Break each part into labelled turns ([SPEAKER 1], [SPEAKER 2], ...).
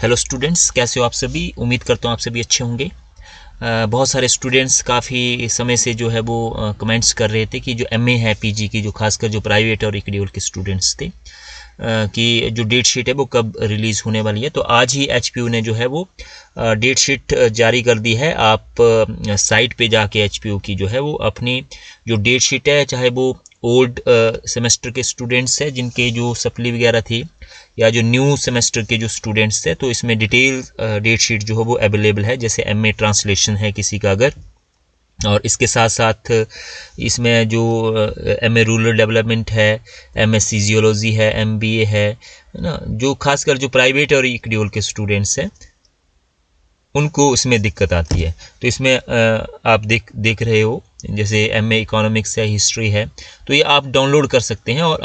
[SPEAKER 1] Hello students, कैसे हो आप सभी। उम्मीद करता हूँ आप सभी अच्छे होंगे। बहुत सारे स्टूडेंट्स काफ़ी समय से जो है वो कमेंट्स कर रहे थे कि जो एमए है पीजी की, जो खासकर जो प्राइवेट और इक्डियोल के स्टूडेंट्स थे, कि जो डेट शीट है वो कब रिलीज़ होने वाली है। तो आज ही एचपीयू ने जो है वो डेट शीट जारी कर दी है। आप साइट पे जाके एचपीयू की जो है वो अपनी जो डेट शीट है, चाहे वो ओल्ड सेमेस्टर के स्टूडेंट्स हैं जिनके जो सप्ली वगैरह थी, या जो न्यू सेमेस्टर के जो स्टूडेंट्स थे, तो इसमें डिटेल डेट शीट जो है वो अवेलेबल है। जैसे एमए ट्रांसलेशन है किसी का अगर, और इसके साथ साथ इसमें जो एमए रूरल डेवलपमेंट है, एमएससी जियोलॉजी है, एमबीए है ना, जो खासकर जो प्राइवेट और इक्डियोल के स्टूडेंट्स हैं उनको इसमें दिक्कत आती है। तो इसमें आप देख रहे हो, जैसे एमए इकोनॉमिक्स है, हिस्ट्री है, तो ये आप डाउनलोड कर सकते हैं और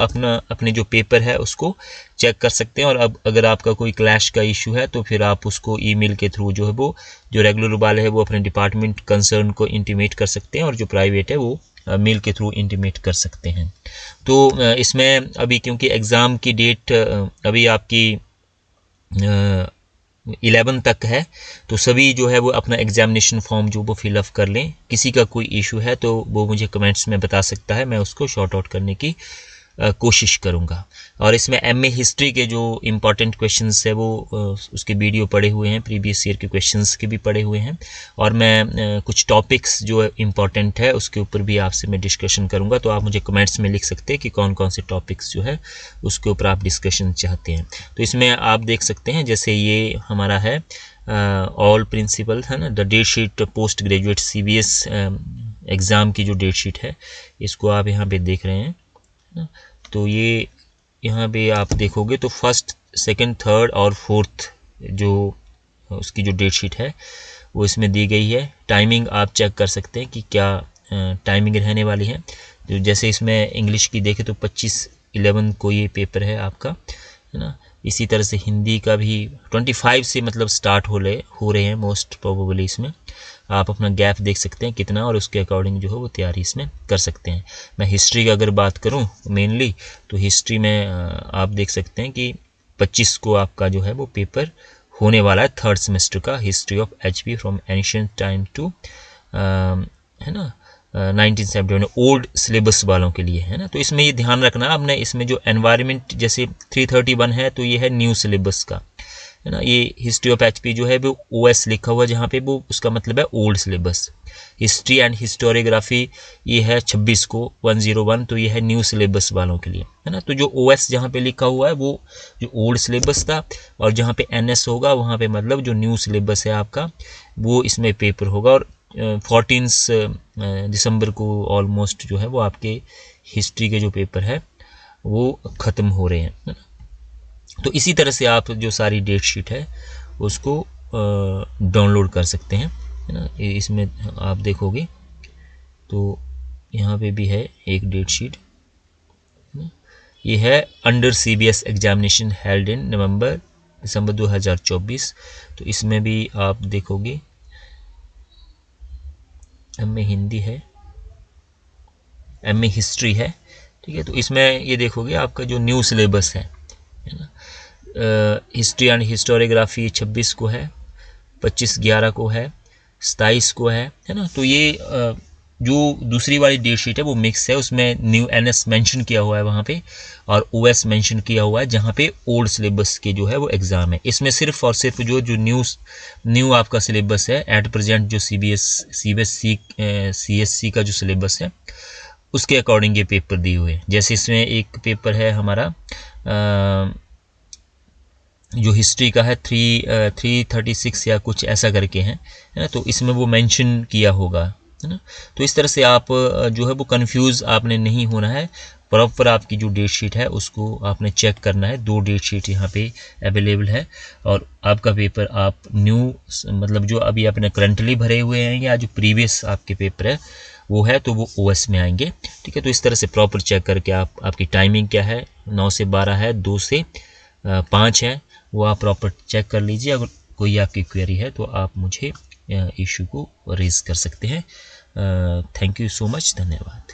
[SPEAKER 1] अपने जो पेपर है उसको चेक कर सकते हैं। और अब अगर आपका कोई क्लैश का इशू है तो फिर आप उसको ईमेल के थ्रू जो है वो, जो रेगुलर वाले है वो अपने डिपार्टमेंट कंसर्न को इंटीमेट कर सकते हैं, और जो प्राइवेट है वो मेल के थ्रू इंटीमेट कर सकते हैं। तो इसमें अभी क्योंकि एग्ज़ाम की डेट अभी आपकी 11 तक है, तो सभी जो है वो अपना एग्जामिनेशन फॉर्म जो वो फिलअप कर लें। किसी का कोई इशू है तो वो मुझे कमेंट्स में बता सकता है, मैं उसको शॉर्ट आउट करने की कोशिश करूंगा। और इसमें एमए हिस्ट्री के जो इम्पोर्टेंट क्वेश्चंस है वो उसके वीडियो पड़े हुए हैं, प्रीवियस ईयर के क्वेश्चंस के भी पड़े हुए हैं, और मैं कुछ टॉपिक्स जो इम्पोर्टेंट है उसके ऊपर भी आपसे मैं डिस्कशन करूंगा। तो आप मुझे कमेंट्स में लिख सकते हैं कि कौन कौन से टॉपिक्स जो है उसके ऊपर आप डिस्कशन चाहते हैं। तो इसमें आप देख सकते हैं, जैसे ये हमारा है ऑल प्रिंसिपल है ना, the date sheet post graduate CBS exam की जो डेट शीट है, इसको आप यहाँ पे देख रहे हैं। तो ये यहाँ पे आप देखोगे तो फर्स्ट, सेकंड, थर्ड और फोर्थ जो उसकी जो डेट शीट है वो इसमें दी गई है। टाइमिंग आप चेक कर सकते हैं कि क्या टाइमिंग रहने वाली है। तो जैसे इसमें इंग्लिश की देखें तो 25/11 को ये पेपर है आपका, है ना। इसी तरह से हिंदी का भी 25 से मतलब स्टार्ट हो रहे हैं मोस्ट प्रोबेबली। इसमें आप अपना गैप देख सकते हैं कितना, और उसके अकॉर्डिंग जो है वो तैयारी इसमें कर सकते हैं। मैं हिस्ट्री का अगर बात करूं मेनली, तो हिस्ट्री में आप देख सकते हैं कि 25 को आपका जो है वो पेपर होने वाला है, थर्ड सेमेस्टर का, history of HP from ancient time to, है ना, 1971, ओल्ड सिलेबस वालों के लिए, है ना। तो इसमें ये ध्यान रखना आपने, इसमें जो एनवायरनमेंट जैसे 331 है तो ये है न्यू सिलेबस का, है ना। ये हिस्ट्री ऑफ एचपी जो है वो ओएस लिखा हुआ है जहाँ पे, वो उसका मतलब है old syllabus. History and historiography ये है 26 को 101, तो ये है न्यू सिलेबस वालों के लिए, है ना। तो जो ओएस जहाँ पे लिखा हुआ है वो जो ओल्ड सिलेबस था, और जहाँ पे एनएस होगा वहाँ पे मतलब जो न्यू सिलेबस है आपका वो इसमें पेपर होगा। और 14 दिसंबर को ऑलमोस्ट जो है वो आपके हिस्ट्री के जो पेपर है वो ख़त्म हो रहे हैं, है ना। तो इसी तरह से आप जो सारी डेट शीट है उसको डाउनलोड कर सकते हैं, है ना। इसमें आप देखोगे तो यहाँ पे भी है एक डेट शीट, ये है under CBS examination held in December 2024। तो इसमें भी आप देखोगे एमए हिंदी है, एमए हिस्ट्री है, ठीक है। तो इसमें ये देखोगे आपका जो न्यू सिलेबस है ना, हिस्ट्री एंड हिस्टोरियोग्राफी 26 को है, 25/11 को है, 27 को है ना। तो ये जो दूसरी वाली डेट शीट है वो मिक्स है, उसमें न्यू एनएस मेंशन किया हुआ है वहाँ पे, और ओएस मेंशन किया हुआ है जहाँ पे ओल्ड सिलेबस के जो है वो एग्ज़ाम है। इसमें सिर्फ और सिर्फ जो न्यू आपका सिलेबस है एट प्रेजेंट, जो सीएससी का जो सिलेबस है उसके अकॉर्डिंग ये पेपर दिए हुए हैं। जैसे इसमें एक पेपर है हमारा जो हिस्ट्री का है 336 या कुछ ऐसा करके है ना, तो इसमें वो मेंशन किया होगा, है ना। तो इस तरह से आप जो है वो कंफ्यूज आपने नहीं होना है। प्रॉपर आपकी जो डेट शीट है उसको आपने चेक करना है। 2 डेट शीट यहाँ पे अवेलेबल है, और आपका पेपर आप न्यू मतलब जो अभी आपने करंटली भरे हुए हैं या जो प्रीवियस आपके पेपर है वो है, तो वो ओएस में आएंगे, ठीक है। तो इस तरह से प्रॉपर चेक करके आपकी टाइमिंग क्या है, 9 से 12 है, 2 से 5 है, वो आप प्रॉपर चेक कर लीजिए। अगर कोई आपकी क्वेरी है तो आप मुझे इशू को रेज कर सकते हैं। थैंक यू सो मच, धन्यवाद।